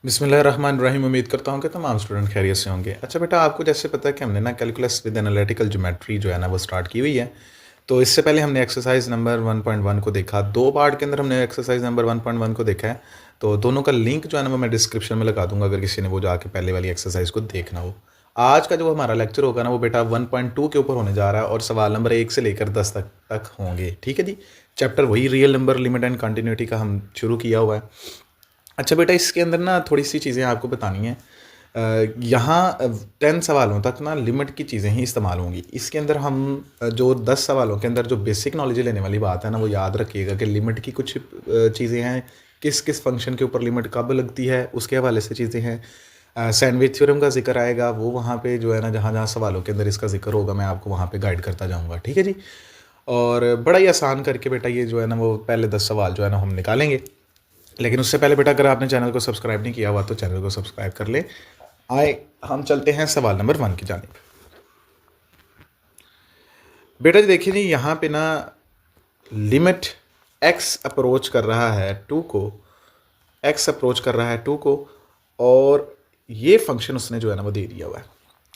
बिस्मिल्लाहिर्रहमानिर्रहीम। उम्मीद करता हूँ कि तमाम स्टूडेंट खैरियत से होंगे। अच्छा बेटा, आपको जैसे पता है कि हमने ना कैलकुलस विद एनालिटिकल ज्योमेट्री जो है ना वो स्टार्ट की हुई है। तो इससे पहले हमने एक्सरसाइज नंबर 1.1 को देखा। 2 पार्ट के अंदर हमने एक्सरसाइज नंबर 1.1 को देखा है। तो दोनों का लिंक जो है ना वो मैं डिस्क्रिप्शन में लगा दूंगा, अगर किसी ने वो जाके पहले वाली एक्सरसाइज को देखना हो। आज का जो हमारा लेक्चर होगा ना वो बेटा 1.2 के ऊपर होने जा रहा है और सवाल नंबर 1 से लेकर 10 तक होंगे। ठीक है जी। चैप्टर वही real number limit and continuity का हम शुरू किया हुआ है। अच्छा बेटा, इसके अंदर ना थोड़ी सी चीज़ें आपको बतानी है। यहाँ 10 सवालों तक ना लिमिट की चीज़ें ही इस्तेमाल होंगी। इसके अंदर हम जो 10 सवालों के अंदर जो बेसिक नॉलेज लेने वाली बात है ना वो याद रखिएगा कि लिमिट की कुछ चीज़ें हैं। किस किस फंक्शन के ऊपर लिमिट कब लगती है उसके हवाले से चीज़ें हैं। सैंडविच थ्योरम का जिक्र आएगा, वो वहाँ पे जो है ना जहाँ जहाँ सवालों के अंदर इसका जिक्र होगा मैं आपको वहाँ पे गाइड करता जाऊँगा। ठीक है जी। और बड़ा ही आसान करके बेटा ये जो है ना वो पहले 10 सवाल जो है ना हम निकालेंगे। लेकिन उससे पहले बेटा, अगर आपने चैनल को सब्सक्राइब नहीं किया हुआ तो चैनल को सब्सक्राइब कर ले। आए हम चलते हैं सवाल नंबर 1 की जानिब। बेटा जी देखिए जी, यहाँ पे ना लिमिट x अप्रोच कर रहा है 2 को, x अप्रोच कर रहा है 2 को, और ये फंक्शन उसने जो है ना वो दे दिया हुआ है।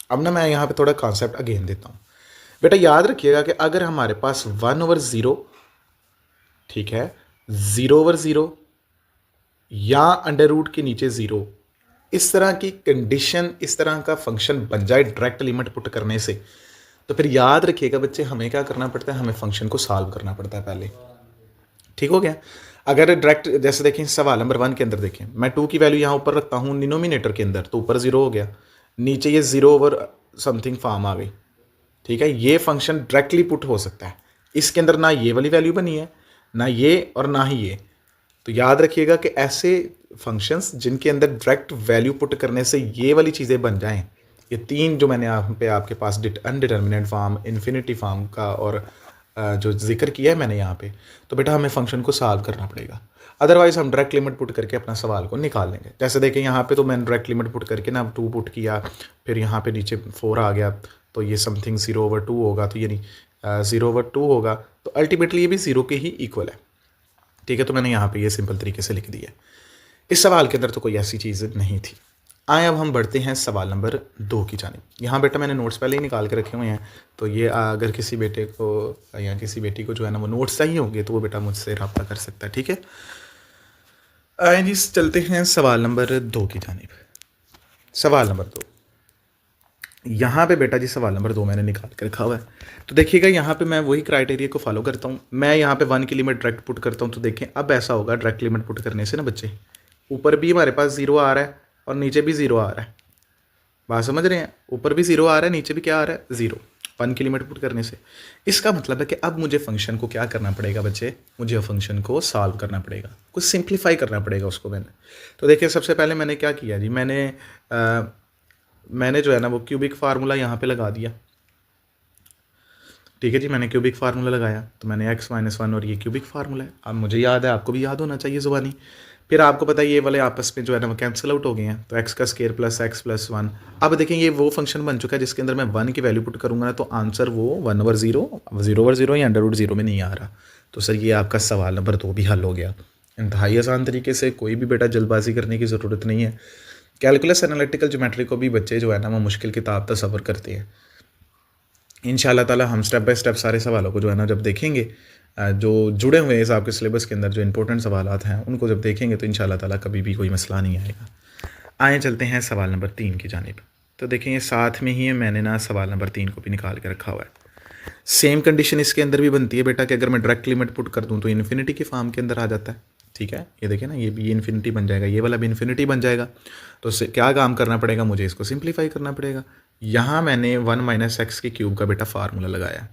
अब ना मैं यहाँ पे थोड़ा कॉन्सेप्ट अगेन देता हूँ। बेटा याद रखिएगा कि अगर हमारे पास 1/0, ठीक है, 0/0 या अंडर रूट के नीचे 0, इस तरह की कंडीशन, इस तरह का फंक्शन बन जाए डायरेक्ट लिमिट पुट करने से, तो फिर याद रखिएगा बच्चे हमें क्या करना पड़ता है, हमें फंक्शन को सॉल्व करना पड़ता है पहले। ठीक हो गया। अगर डायरेक्ट जैसे देखें सवाल नंबर 1 के अंदर देखें, मैं 2 की वैल्यू यहाँ ऊपर रखता हूँ डिनोमिनेटर के अंदर, तो ऊपर 0 हो गया, नीचे ये 0/समथिंग फॉर्म आ गई। ठीक है, ये फंक्शन डायरेक्टली पुट हो सकता है। इसके अंदर ना ये वाली वैल्यू बनी है, ना ये और ना ही ये। तो याद रखिएगा कि ऐसे फंक्शंस जिनके अंदर डायरेक्ट वैल्यू पुट करने से ये वाली चीज़ें बन जाएं, ये तीन जो मैंने यहाँ पे आपके पास अनडिटर्मिनेट फॉर्म, इन्फिनिटी फॉर्म का और जो जिक्र किया है मैंने यहाँ पे, तो बेटा हमें फंक्शन को सॉल्व करना पड़ेगा। अदरवाइज हम डायरेक्ट लिमिट पुट करके अपना सवाल को निकाल लेंगे। जैसे देखें यहाँ पे तो मैंने डायरेक्ट लिमिट पुट करके ना 2 पुट किया, फिर यहाँ पे नीचे 4 आ गया, तो ये समथिंग 0/2 होगा, तो ये नहीं 0/2 होगा, तो अल्टीमेटली ये भी 0 के ही इक्वल है। ठीक है, तो मैंने यहाँ पे ये सिंपल तरीके से लिख दिया। इस सवाल के अंदर तो कोई ऐसी चीज़ नहीं थी। आए अब हम बढ़ते हैं सवाल नंबर 2 की जानिब। यहाँ बेटा मैंने नोट्स पहले ही निकाल के रखे हुए हैं, तो ये अगर किसी बेटे को या किसी बेटी को जो है ना वो नोट्स चाहिए होंगे तो वो बेटा मुझसे रब्ता कर सकता है। ठीक है, आए जी चलते हैं सवाल नंबर 2 की जानिब। सवाल नंबर 2, यहाँ पे बेटा जी सवाल नंबर 2 मैंने निकाल के रखा हुआ है। तो देखिएगा यहाँ पे मैं वही क्राइटेरिया को फॉलो करता हूँ। मैं यहाँ पे 1 की लिमिट डायरेक्ट पुट करता हूँ, तो देखें अब ऐसा होगा डायरेक्ट लिमिट पुट करने से ना बच्चे, ऊपर भी हमारे पास 0 आ रहा है और नीचे भी 0 आ रहा है। बात समझ रहे हैं, ऊपर भी 0 आ रहा है, नीचे भी क्या आ रहा है, 0। 1 की लिमिट पुट करने से इसका मतलब है कि अब मुझे फंक्शन को क्या करना पड़ेगा बच्चे, मुझे फंक्शन को सॉल्व करना पड़ेगा, कुछ सिंप्लीफाई करना पड़ेगा उसको मैंने। तो देखिए सबसे पहले मैंने क्या किया जी, मैंने जो है ना वो क्यूबिक फार्मूला यहाँ पे लगा दिया। ठीक है जी, मैंने क्यूबिक फार्मूला लगाया, तो मैंने x-1 और ये क्यूबिक फार्मूला है। अब मुझे याद है, आपको भी याद होना चाहिए ज़ुबानी। फिर आपको पता है ये वाले आपस में जो है ना वो कैंसिल आउट हो गए हैं, तो x का स्केयर प्लस x प्लस 1। अब देखें ये वो फंक्शन बन चुका है जिसके अंदर मैं 1 की वैल्यू पुट करूँगा ना, तो आंसर वो 1/0, 0/0 या अंडर रूट 0 में नहीं आ रहा। तो सर ये आपका सवाल नंबर 2 भी हल हो गया इंतहाई आसान तरीके से। कोई भी बेटा जल्दबाजी करने की ज़रूरत नहीं है। कैलकुलस एनालिटिकल ज्योमेट्री को भी बच्चे जो है ना वो मुश्किल किताब तस्वर करते हैं। इंशाल्लाह ताला हम स्टेप बाय स्टेप सारे सवालों को जो है ना जब देखेंगे, जो जुड़े हुए हैं आपके सिलेबस के अंदर जो इंपॉर्टेंट सवालात हैं उनको जब देखेंगे तो इंशाल्लाह ताला कभी भी कोई मसला नहीं आएगा। आए चलते हैं सवाल नंबर 3 की जानिब। तो देखें ये साथ में ही है, मैंने ना सवाल नंबर 3 को भी निकाल के रखा हुआ है। सेम कंडीशन इसके अंदर भी बनती है बेटा कि अगर मैं डायरेक्ट लिमिट पुट कर दूँ तो इन्फिनिटी के फॉर्म के अंदर आ जाता है। ठीक है, ये देखिए ना, ये भी इन्फिनिटी बन जाएगा, ये वाला भी इन्फिनिटी बन जाएगा। तो उससे क्या काम करना पड़ेगा, मुझे इसको सिंप्लीफाई करना पड़ेगा। यहाँ मैंने 1 - x के क्यूब का बेटा फार्मूला लगाया।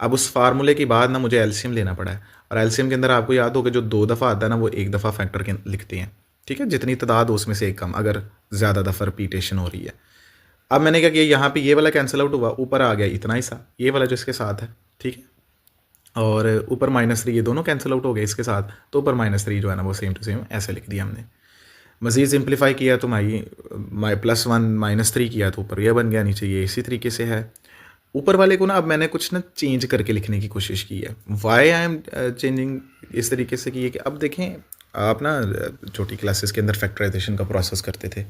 अब उस फार्मूले के बाद ना मुझे एलसीएम लेना पड़ा है, और एलसीएम के अंदर आपको याद होगा जो 2 दफ़ा आता है ना वो 1 दफ़ा फैक्टर के लिखते हैं। ठीक है, जितनी तादाद हो उसमें से एक कम, अगर ज़्यादा दफ़ा रिपीटेशन हो रही है। अब मैंने क्या किया, यहाँ पे ये वाला कैंसिल आउट हुआ, ऊपर आ गया इतना हिस्सा, ये वाला जो इसके साथ है। ठीक है, और ऊपर -3, ये दोनों कैंसिल आउट हो गए इसके साथ, तो ऊपर -3 जो है ना वो सेम टू सेम ऐसे लिख दिया हमने। मज़ीद सिंप्लीफाई किया तो +1 -3 किया तो ऊपर यह बन गया, नीचे ये इसी तरीके से है। ऊपर वाले को ना अब मैंने कुछ ना चेंज करके लिखने की कोशिश की है। वाई आई एम चेंजिंग इस तरीके से की है कि अब देखें आप ना छोटी क्लासेस के अंदर फैक्टराइजेशन का प्रोसेस करते थे,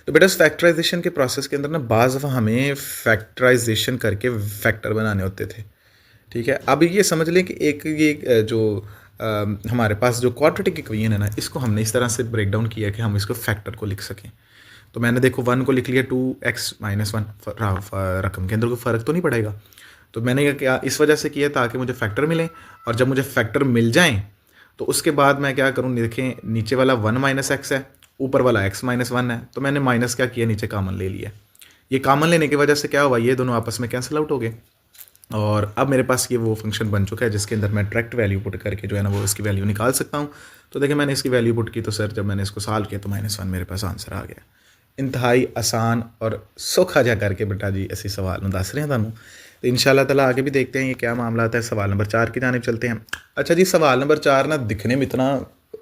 तो बेटा उस फैक्टराइजेशन के प्रोसेस के अंदर ना बाज़ दफ़ा हमें फैक्टराइजेशन करके फैक्टर बनाने होते थे। ठीक है, अब ये समझ लें कि एक ये जो हमारे पास जो क्वाड्रेटिक इक्वेशन है ना, इसको हमने इस तरह से ब्रेक डाउन किया कि हम इसको फैक्टर को लिख सकें। तो मैंने देखो 1 को लिख लिया 2x-1, रकम के अंदर कोई फ़र्क तो नहीं पड़ेगा। तो मैंने ये क्या इस वजह से किया ताकि मुझे फैक्टर मिलें, और जब मुझे फैक्टर मिल जाएँ तो उसके बाद मैं क्या करूँ, देखें नीचे वाला 1 माइनस एक्स है, ऊपर वाला x माइनस 1 है, तो मैंने माइनस क्या किया, नीचे कॉमन ले लिया। ये कॉमन लेने की वजह से क्या हुआ, ये दोनों आपस में कैंसिल आउट हो गए, और अब मेरे पास ये वो फंक्शन बन चुका है जिसके अंदर मैं डायरेक्ट वैल्यू पुट करके जो है ना वो इसकी वैल्यू निकाल सकता हूँ। तो देखिए मैंने इसकी वैल्यू पुट की, तो सर जब मैंने इसको सॉल्व किया तो -1 मेरे पास आंसर आ गया। इंतहाई आसान और सौखा जा करके बेटा जी ऐसे सवाल में दस रहे हैं थानू। तो इंशाल्लाह ताला आगे भी देखते हैं ये क्या मामला आता है। सवाल नंबर 4 की जानिब चलते हैं। अच्छा जी, सवाल नंबर 4 ना दिखने में इतना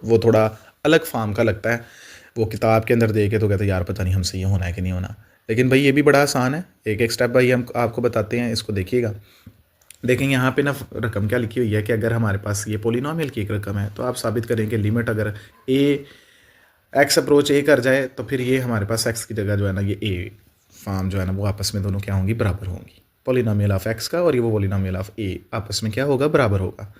वो थोड़ा अलग फार्म का लगता है, वो किताब के अंदर देखे तो कहते यार पता नहीं हमसे ये होना है कि नहीं होना, लेकिन भाई ये भी बड़ा आसान है। एक एक स्टेप भाई हम आपको बताते हैं, इसको देखिएगा। देखें यहाँ पे ना रकम क्या लिखी हुई है कि अगर हमारे पास ये पोलिनोमियल की एक रकम है तो आप साबित करें कि लिमिट अगर एक्स अप्रोच ए कर जाए तो फिर ये हमारे पास एक्स की जगह जो है ना ये ए फॉर्म जो है ना वो आपस में दोनों क्या होंगी, बराबर होंगी। पोलिनोमियल ऑफ एक्स का और ये वो पोलिनोमियल ऑफ ए आपस में क्या होगा, बराबर होगा।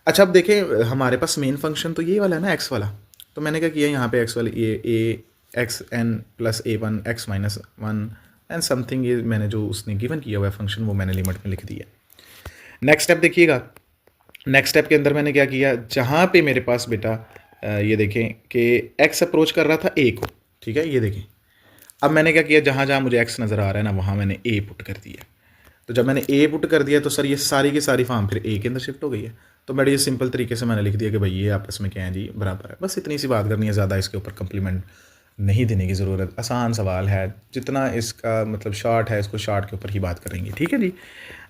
अच्छा अब देखें हमारे पास मेन फंक्शन तो ये वाला है ना, एक्स वाला। तो मैंने क्या किया यहाँ पे एक्स वाले ये a x n plus A1 x-1 and something, ये मैंने जो उसने गिवन किया हुआ है फंक्शन वो मैंने लिमिट में लिख दिया। नेक्स्ट स्टेप देखिएगा। नेक्स्ट स्टेप के अंदर मैंने क्या किया, जहाँ पे मेरे पास बेटा ये देखें कि एक्स अप्रोच कर रहा था ए को, ठीक है, ये देखें। अब मैंने क्या किया, जहाँ जहाँ मुझे एक्स नज़र आ रहा है ना वहाँ मैंने ए पुट कर दिया। तो जब मैंने ए पुट कर दिया तो सर ये सारी की सारी फॉर्म फिर ए के अंदर शिफ्ट हो गई है। तो मेरे ये सिंपल तरीके से मैंने लिख दिया कि भाई ये आपस में क्या है जी, बराबर है। बस इतनी सी बात करनी है, ज़्यादा इसके ऊपर कम्प्लीमेंट नहीं देने की ज़रूरत। आसान सवाल है, जितना इसका मतलब शॉर्ट है इसको शॉर्ट के ऊपर ही बात करेंगे, ठीक है जी।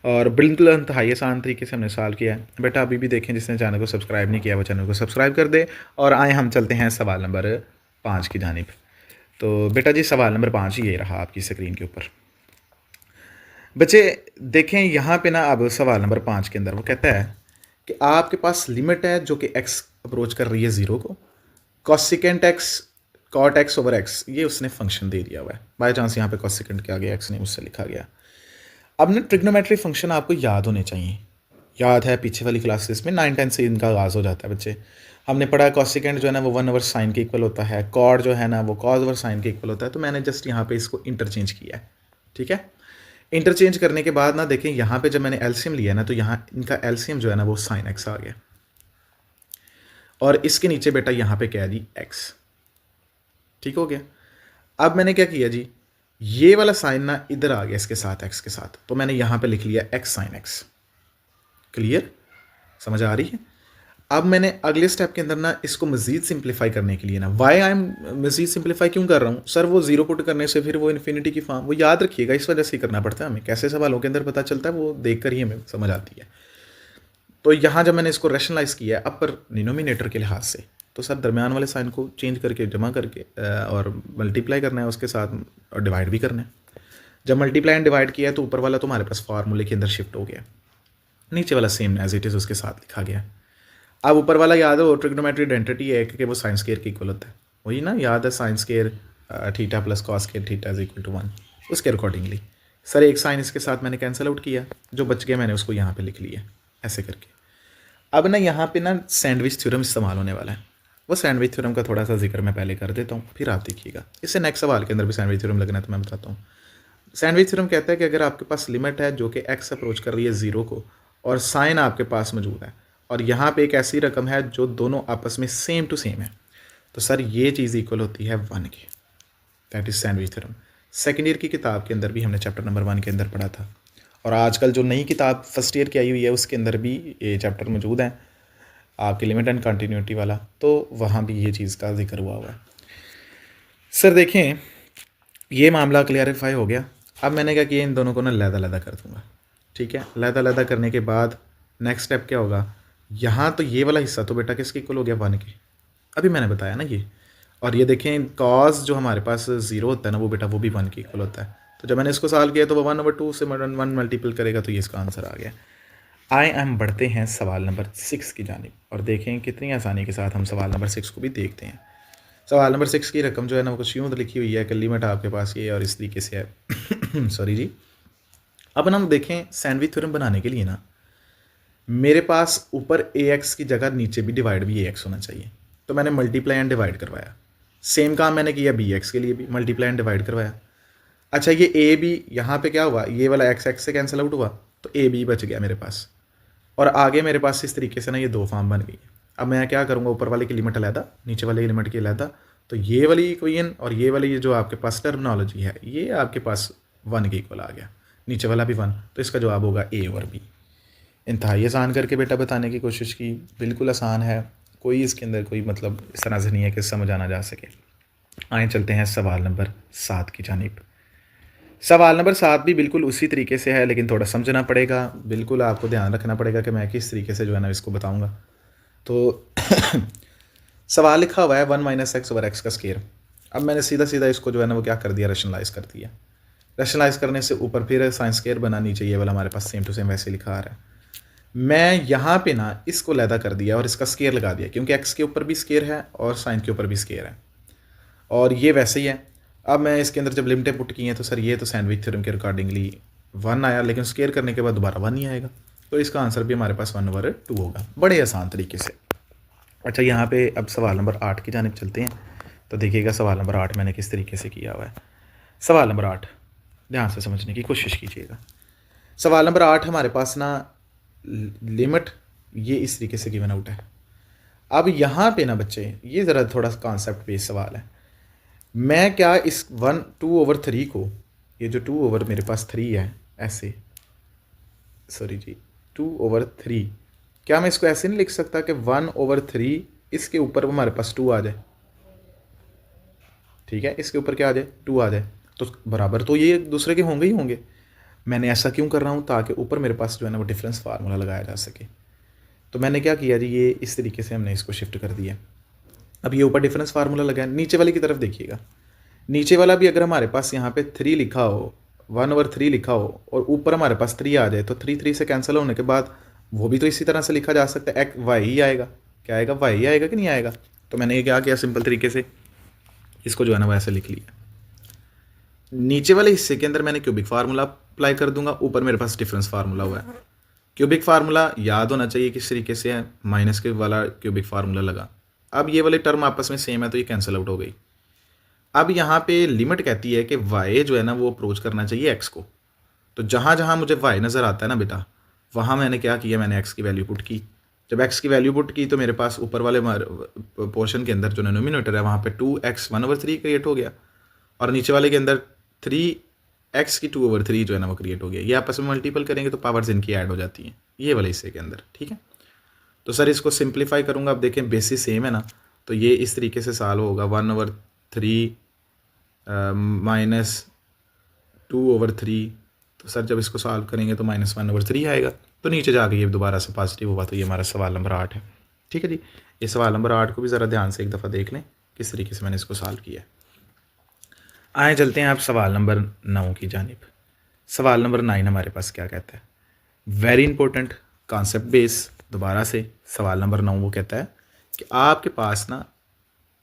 और बिल्कुल इंतहाई आसान तरीके से हमने सॉल्व किया है। बेटा अभी भी देखें, जिसने चैनल को सब्सक्राइब नहीं किया वो चैनल को सब्सक्राइब कर दे। और आए हम चलते हैं सवाल नंबर 5 की जानिब। तो बेटा जी सवाल नंबर 5 ये रहा आपकी स्क्रीन के ऊपर। बच्चे देखें यहाँ पे ना, अब सवाल नंबर 5 के अंदर वो कहता है कि आपके पास लिमिट है जो कि एक्स अप्रोच कर रही है 0 को, cosecant x cot x over x ये उसने फंक्शन दे दिया हुआ है। बाई चांस यहाँ पे कॉसिकेंट के आगे एक्स नहीं उससे लिखा गया। अब ना ट्रिग्नोमेट्री फंक्शन आपको याद होने चाहिए। याद है पिछले वाली क्लासेस में 9-10 से इनका आगाज़ हो जाता है बच्चे। हमने पढ़ा कॉसिकेंट जो है ना वो 1 ओवर साइन के इक्वल होता है, कॉट जो है ना वो कॉस ओवर साइन के इक्वल होता है। तो मैंने जस्ट यहाँ पे इसको इंटरचेंज किया है, ठीक है। इंटरचेंज करने के बाद ना देखें यहाँ पे जब मैंने एलसीएम लिया ना तो यहाँ इनका एलसीएम जो है ना वो साइन एक्स आ गया, और इसके नीचे बेटा यहाँ पे क्या है जी, एक्स, ठीक हो गया। अब मैंने क्या किया जी, ये वाला साइन ना इधर आ गया इसके साथ, एक्स के साथ, तो मैंने यहाँ पे लिख लिया एक्स साइन एक्स। क्लियर, समझ आ रही है। अब मैंने अगले स्टेप के अंदर ना इसको मजीद सिंप्लीफाई करने के लिए ना, वाई आई एम मजीद सिंप्लीफाई क्यों कर रहा हूँ सर, वो जीरो पुट करने से फिर वो इन्फिनिटी की फॉर्म, वो याद रखिएगा इस वजह से ही करना पड़ता है हमें। कैसे सवालों के अंदर पता चलता है वो देख कर ही हमें समझ आती है। तो यहाँ जब मैंने इसको रैशनलाइज किया है अपर डिनोमिनेटर के लिहाज से, तो सर दरमियान वाले साइन को चेंज करके जमा करके और मल्टीप्लाई करना है उसके साथ, और डिवाइड भी करना है। जब मल्टीप्लाई एंड डिवाइड किया तो ऊपर वाला तो हमारे पास फार्मूले के अंदर शिफ्ट हो गया, नीचे वाला सेम एज इट इज़ उसके साथ लिखा गया। अब ऊपर वाला याद हो, ट्रिग्नोमेट्री आइडेंटिटी है कि वो साइन स्केयर के इक्वल होता है, वही ना याद है, sine square theta plus cos square theta is equal to 1। उसके अकॉर्डिंगली सर एक साइन इसके साथ मैंने कैंसिल आउट किया, जो बच गया मैंने उसको यहाँ पे लिख लिया ऐसे करके। अब ना यहाँ पे ना सैंडविच थ्योरम इस्तेमाल होने वाला है। वो सैंडविच थ्योरम का थोड़ा सा जिक्र मैं पहले कर देता हूँ, फिर आप देखिएगा। इससे नेक्स्ट सवाल के अंदर भी सैंडविच थ्योरम लगना है तो मैं बताता हूँ। सैंडविच थ्योरम कहता है कि अगर आपके पास लिमिट है जो कि एक्स अप्रोच कर रही है 0 को, और साइन आपके पास मौजूद है, और यहाँ पे एक ऐसी रकम है जो दोनों आपस में सेम टू सेम है, तो सर ये चीज़ इक्वल होती है 1 के। That is sandwich theorem. Second year की किताब के अंदर भी हमने चैप्टर नंबर 1 के अंदर पढ़ा था, और आजकल जो नई किताब फर्स्ट ईयर की आई हुई है उसके अंदर भी ये चैप्टर मौजूद है आपकी लिमिट एंड कंटिन्यूटी वाला, तो वहाँ भी ये चीज़ का जिक्र हुआ है। सर देखें ये मामला क्लियरिफाई हो गया। अब मैंने क्या किया, इन दोनों को ना लैदा कर दूंगा, ठीक है। लैदा करने के बाद नेक्स्ट स्टेप क्या होगा, यहाँ तो ये वाला हिस्सा तो बेटा किसके इक्वल हो गया, 1 के। अभी मैंने बताया ना ये, और ये देखें कॉस जो हमारे पास 0 होता है ना वो बेटा वो भी 1 के इक्वल होता है। तो जब मैंने इसको सॉल्व किया तो वो 1/2 से 1 मल्टीपल करेगा तो ये इसका आंसर आ गया। आए हम बढ़ते हैं सवाल नंबर 6 की जानिब और देखें कितनी आसानी के साथ हम सवाल नंबर 6 को भी देखते हैं। सवाल नंबर 6 की रकम जो है ना वो कुछ यूँ लिखी हुई है कि लिमिट आपके पास ये और इस तरीके से है सॉरी जी। अब हम देखें सैंडविच थ्योरम बनाने के लिए ना मेरे पास ऊपर ए एक्स की जगह नीचे भी डिवाइड भी ए एक्स होना चाहिए, तो मैंने मल्टीप्लाई एंड डिवाइड करवाया। सेम काम मैंने किया बी एक्स के लिए भी, मल्टीप्लाई एंड डिवाइड करवाया। अच्छा ये ए बी यहाँ पे क्या हुआ, ये वाला एक्स एक्स से कैंसिल आउट हुआ तो ए बी बच गया मेरे पास, और आगे मेरे पास इस तरीके से ना ये दो फॉर्म बन गई। अब मैं क्या करूँगा, ऊपर वाले की लिमिट अलहदा, नीचे वाले की लिमिट की अलहदा, तो ये वाली इक्वेशन और ये वाली ये जो आपके पास टर्मिनोलॉजी है ये आपके पास 1 के इक्वल आ गया, नीचे वाला भी 1, तो इसका जवाब होगा ए और बी। इंतहाई आसान करके बेटा बताने की कोशिश की, बिल्कुल आसान है, कोई इसके अंदर कोई मतलब इस तरह से नहीं है कि समझ आना जा सके। आए चलते हैं सवाल नंबर 7 की जानिब। सवाल नंबर 7 भी बिल्कुल उसी तरीके से है, लेकिन थोड़ा समझना पड़ेगा, बिल्कुल आपको ध्यान रखना पड़ेगा कि मैं किस तरीके से जो है ना इसको बताऊँगा। तो सवाल लिखा हुआ है 1 - x ओवर एक्स का स्केयर। अब मैंने सीधा सीधा इसको जो है ना वो क्या कर दिया, रेशनलाइज कर दिया। रेशनलाइज करने से ऊपर फिर साइन स्केयर बना, नीचे ये वाला हमारे पास सेम टू सेम वैसे लिखा आ रहा है। मैं यहाँ पे ना इसको लैदा कर दिया और इसका स्केयर लगा दिया, क्योंकि एक्स के ऊपर भी स्केयर है और साइन के ऊपर भी स्केयर है, और ये वैसे ही है। अब मैं इसके अंदर जब लिमिटें पुट की हैं तो सर ये तो सैंडविच थ्योरम के अकॉर्डिंगली 1 आया, लेकिन स्केयर करने के बाद दोबारा 1 ही आएगा, तो इसका आंसर भी हमारे पास 1/2 होगा, बड़े आसान तरीके से। अच्छा यहाँ पे अब सवाल नंबर 8 की जानिब चलते हैं, तो देखिएगा सवाल नंबर 8 मैंने किस तरीके से किया हुआ है। सवाल नंबर 8 ध्यान से समझने की कोशिश कीजिएगा। सवाल नंबर 8 हमारे पास ना लिमिट ये इस तरीके से गिवन आउट है। अब यहाँ पे ना बच्चे ये ज़रा थोड़ा कॉन्सेप्ट बेस्ड सवाल है। मैं क्या इस 2/3 को, ये जो 2 मेरे पास 3 है ऐसे, सॉरी जी 2/3, क्या मैं इसको ऐसे नहीं लिख सकता कि 1/3 इसके ऊपर हमारे पास 2 आ जाए, ठीक है, इसके ऊपर क्या आ जाए 2 आ जाए, तो बराबर तो ये एक दूसरे के होंगे ही होंगे। मैंने ऐसा क्यों कर रहा हूँ, ताकि ऊपर मेरे पास जो है ना वो डिफरेंस फार्मूला लगाया जा सके। तो मैंने क्या किया जी, ये इस तरीके से हमने इसको शिफ्ट कर दिया। अब ये ऊपर डिफरेंस फार्मूला लगाया, नीचे वाले की तरफ देखिएगा, नीचे वाला भी अगर हमारे पास यहाँ पे 3 लिखा हो, 1/3 लिखा हो और ऊपर हमारे पास 3 आ जाए, तो 3 से कैंसिल होने के बाद वो भी तो इसी तरह से लिखा जा सकता है, वाई ही आएगा। क्या आएगा, वाई ही आएगा कि नहीं आएगा। तो मैंने ये क्या किया, सिंपल तरीके से इसको जो है ना वो ऐसे लिख लिया। नीचे वाले हिस्से के अंदर मैंने क्यूबिक फार्मूला अप्लाई कर दूंगा, ऊपर मेरे पास डिफरेंस फार्मूला हुआ है। क्यूबिक फार्मूला याद होना चाहिए किस तरीके से है, माइनस के वाला क्यूबिक फार्मूला लगा। अब ये वाले टर्म आपस में सेम है तो ये कैंसिल आउट हो गई। अब यहाँ पे लिमिट कहती है कि y जो है ना वो अप्रोच करना चाहिए x को, तो जहाँ जहाँ मुझे y नज़र आता है ना बेटा, वहाँ मैंने क्या किया, मैंने x की वैल्यू पुट की। जब x की वैल्यू पुट की तो मेरे पास ऊपर वाले पोर्शन के अंदर जो डिनोमिनेटर है वहाँ पे 2x 1/3 क्रिएट हो गया, और नीचे वाले के अंदर 3x की 2/3 जो है ना वो क्रिएट हो गया। ये आपस में मल्टीपल करेंगे तो पावर्स इनकी ऐड हो जाती हैं ये वाले हिस्से के अंदर, ठीक है। तो सर इसको सिंप्लीफाई करूँगा, अब देखें बेसिस सेम है ना, तो ये इस तरीके से सॉल्व होगा, 1/3 -2/3। तो सर जब इसको सॉल्व करेंगे तो -1/3 आएगा, तो नीचे जाके ये दोबारा से पॉजिटिव हुआ, तो ये हमारा सवाल नंबर 8 है, ठीक है जी। ये सवाल नंबर 8 को भी ज़रा ध्यान से एक दफ़ा देख लें किस तरीके से मैंने इसको सॉल्व किया है। आए चलते हैं आप सवाल नंबर 9 की जानिब। सवाल नंबर 9 हमारे पास क्या कहता है, वेरी इंपॉर्टेंट कॉन्सेप्ट बेस। दोबारा से सवाल नंबर 9 वो कहता है कि आपके पास ना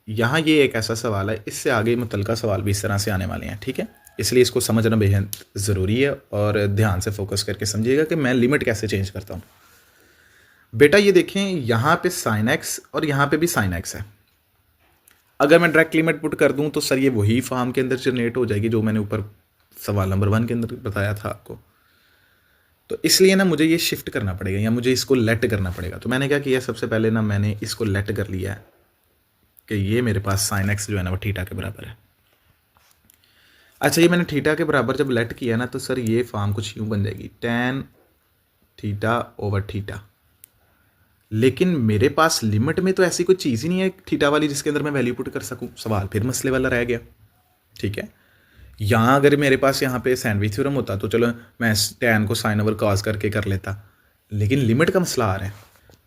यहाँ ये एक ऐसा सवाल है, इससे आगे मुतलका सवाल भी इस तरह से आने वाले हैं, ठीक है, इसलिए इसको समझना बेहद ज़रूरी है और ध्यान से फोकस करके समझिएगा कि मैं लिमिट कैसे चेंज करता हूँ। बेटा ये देखें यहाँ पे साइन एक्स और यहाँ पे भी साइन एक्स है, अगर मैं डायरेक्ट लिमिट पुट कर दूँ तो सर ये वही फॉर्म के अंदर जनरेट हो जाएगी जो मैंने ऊपर सवाल नंबर 1 के अंदर बताया था आपको। तो इसलिए ना मुझे ये शिफ्ट करना पड़ेगा या मुझे इसको लेट करना पड़ेगा। तो मैंने क्या किया, सबसे पहले ना मैंने इसको लेट कर लिया है कि ये मेरे पास साइन एक्स जो है ना वो थीटा के बराबर है। अच्छा ये मैंने थीटा के बराबर जब लेट किया ना तो सर ये फॉर्म कुछ यूँ बन जाएगी, tan θ/θ। लेकिन मेरे पास लिमिट में तो ऐसी कोई चीज़ ही नहीं है थीटा वाली जिसके अंदर मैं वैल्यू पुट कर सकूँ, सवाल फिर मसले वाला रह गया, ठीक है। यहाँ अगर मेरे पास यहाँ पे सैंडविच थ्योरम होता तो चलो मैं tan को साइन ओवर कॉस करके कर लेता, लेकिन लिमिट का मसला आ रहा है,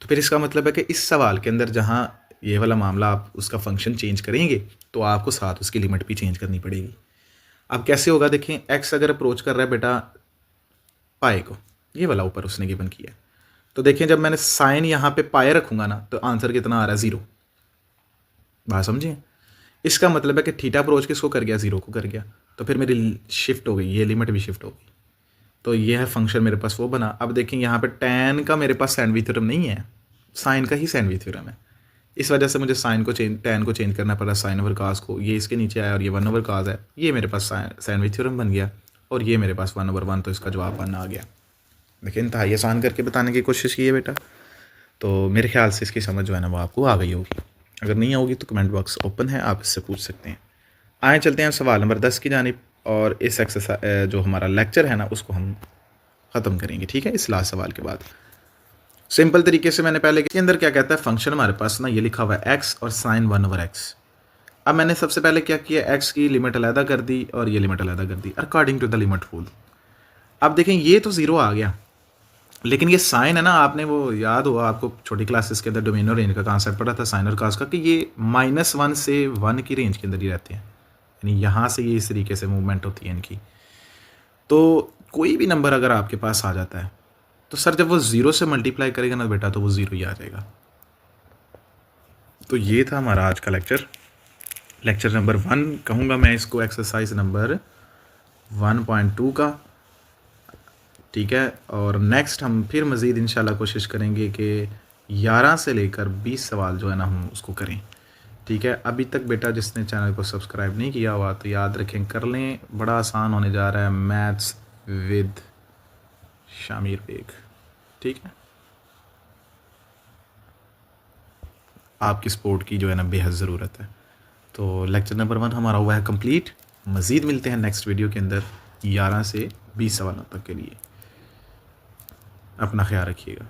तो फिर इसका मतलब है कि इस सवाल के अंदर जहाँ ये वाला मामला आप उसका फंक्शन चेंज करेंगे तो आपको साथ उसकी लिमिट भी चेंज करनी पड़ेगी। अब कैसे होगा, देखें एक्स अगर अप्रोच कर रहा है बेटा पाई को, ये वाला ऊपर उसने गिवन किया है, तो देखिए जब मैंने साइन यहाँ पे पाए रखूँगा ना तो आंसर कितना आ रहा है 0। बात समझिए, इसका मतलब है कि थीटा अप्रोच किसको कर गया, 0 को कर गया। तो फिर मेरी शिफ्ट हो गई, ये लिमिट भी शिफ्ट हो गई। तो ये है फंक्शन मेरे पास वो बना। अब देखें यहाँ पे tan का मेरे पास सैंडविच थ्योरम नहीं है, साइन का ही सैंडविच थ्योरम है। इस वजह से मुझे साइन को चेंज, tan को चेंज करना पड़ा साइन ओवर कास को। ये इसके नीचे आया और ये 1 ओवर कास है, ये मेरे पास सैंडविच थ्योरम बन गया और ये मेरे पास 1 ओवर 1। तो इसका जवाब 1 आ गया। देखिए इंतहाई आसान करके बताने की कोशिश की है बेटा। तो मेरे ख्याल से इसकी समझ जो है ना वो आपको आ गई होगी। अगर नहीं होगी तो कमेंट बॉक्स ओपन है, आप इससे पूछ सकते हैं। आए चलते हैं सवाल नंबर 10 की जानिब, और इस एक्सरसाइज जो हमारा लेक्चर है ना उसको हम ख़त्म करेंगे, ठीक है, इस लास्ट सवाल के बाद। सिंपल तरीके से मैंने पहले के अंदर क्या कहता है, फंक्शन हमारे पास ना ये लिखा हुआ है x और साइन 1 ओवर x। अब मैंने सबसे पहले क्या किया, x की लिमिट अलहदा कर दी और ये लिमिट अलहदा कर दी according to the limit rule. अब देखें ये तो 0 आ गया, लेकिन ये साइन है ना, आपने वो याद हुआ आपको छोटी क्लासेस के अंदर डोमेन और रेंज का कॉन्सेप्ट पढ़ा था साइन और कास का, कि ये -1 से 1 की रेंज के अंदर ही रहते हैं, यानी यहाँ से ये इस तरीके से मूवमेंट होती है इनकी। तो कोई भी नंबर अगर आपके पास आ जाता है तो सर जब वो 0 से मल्टीप्लाई करेगा ना बेटा तो वो 0 ही आ जाएगा। तो ये था हमारा आज का लेक्चर नंबर 1 कहूँगा मैं इसको, एक्सरसाइज नंबर 1.2 का, ठीक है। और नेक्स्ट हम फिर मज़ीद इंशाल्लाह कोशिश करेंगे कि 11 से लेकर 20 सवाल जो है ना हम उसको करें, ठीक है। अभी तक बेटा जिसने चैनल को सब्सक्राइब नहीं किया हुआ तो याद रखें कर लें, बड़ा आसान होने जा रहा है मैथ्स विद शामिर बेग, ठीक है। आपकी सपोर्ट की जो है ना बेहद ज़रूरत है। तो लेक्चर नंबर 1 हमारा हुआ है कंप्लीट। मज़ीद मिलते हैं नेक्स्ट वीडियो के अंदर 11 से 20 सवालों तक के लिए। अपना ख्याल रखिएगा।